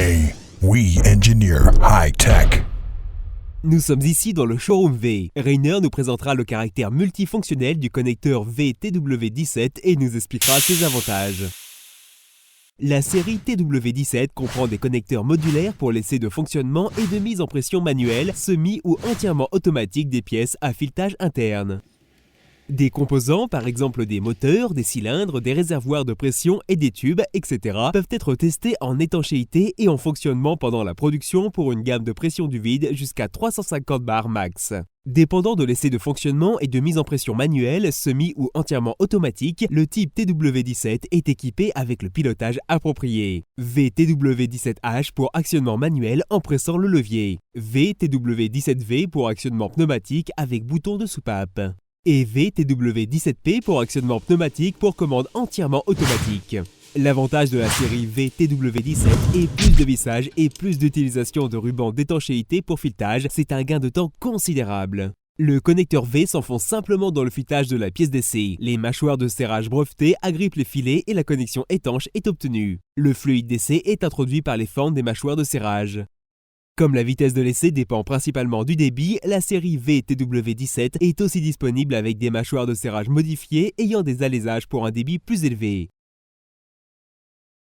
V, we engineer high tech. Nous sommes ici dans le showroom V. Rainer nous présentera le caractère multifonctionnel du connecteur V-TW17 et nous expliquera ses avantages. La série TW17 comprend des connecteurs modulaires pour l'essai de fonctionnement et de mise en pression manuelle, semi ou entièrement automatique des pièces à filetage interne. Des composants, par exemple des moteurs, des cylindres, des réservoirs de pression et des tubes, etc., peuvent être testés en étanchéité et en fonctionnement pendant la production pour une gamme de pression du vide jusqu'à 350 bars max. Dépendant de l'essai de fonctionnement et de mise en pression manuelle, semi ou entièrement automatique, le type TW17 est équipé avec le pilotage approprié. VTW17H pour actionnement manuel en pressant le levier. VTW17V pour actionnement pneumatique avec bouton de soupape. Et VTW17P pour actionnement pneumatique pour commande entièrement automatique. L'avantage de la série VTW17 est plus de vissage et plus d'utilisation de rubans d'étanchéité pour filetage, c'est un gain de temps considérable. Le connecteur V s'enfonce simplement dans le filetage de la pièce d'essai. Les mâchoires de serrage brevetées agrippent les filets et la connexion étanche est obtenue. Le fluide d'essai est introduit par les fentes des mâchoires de serrage. Comme la vitesse de l'essai dépend principalement du débit, la série VTW17 est aussi disponible avec des mâchoires de serrage modifiées ayant des alaisages pour un débit plus élevé.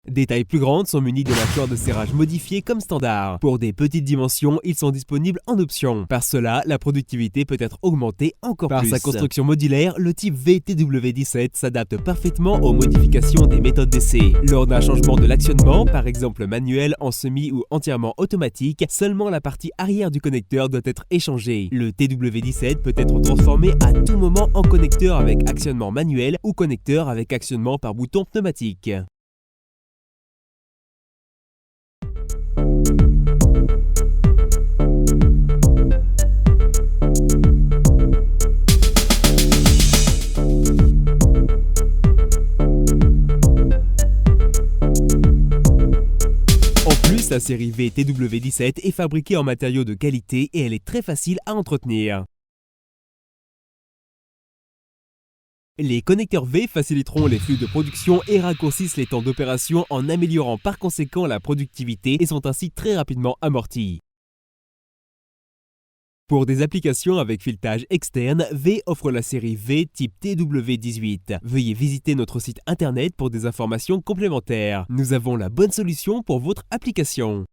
Des tailles plus grandes sont munies de mâchoires de serrage modifiées comme standard. Pour des petites dimensions, ils sont disponibles en option. Par cela, la productivité peut être augmentée encore plus. Par sa construction modulaire, le type VTW17 s'adapte parfaitement aux modifications des méthodes d'essai. Lors d'un changement de l'actionnement, par exemple manuel, en semi ou entièrement automatique, seulement la partie arrière du connecteur doit être échangée. Le TW17 peut être transformé à tout moment en connecteur avec actionnement manuel ou connecteur avec actionnement par bouton pneumatique. La série VTW17 est fabriquée en matériaux de qualité et elle est très facile à entretenir. Les connecteurs V faciliteront les flux de production et raccourcissent les temps d'opération en améliorant par conséquent la productivité et sont ainsi très rapidement amortis. Pour des applications avec filetage externe, V offre la série V type TW18. Veuillez visiter notre site internet pour des informations complémentaires. Nous avons la bonne solution pour votre application.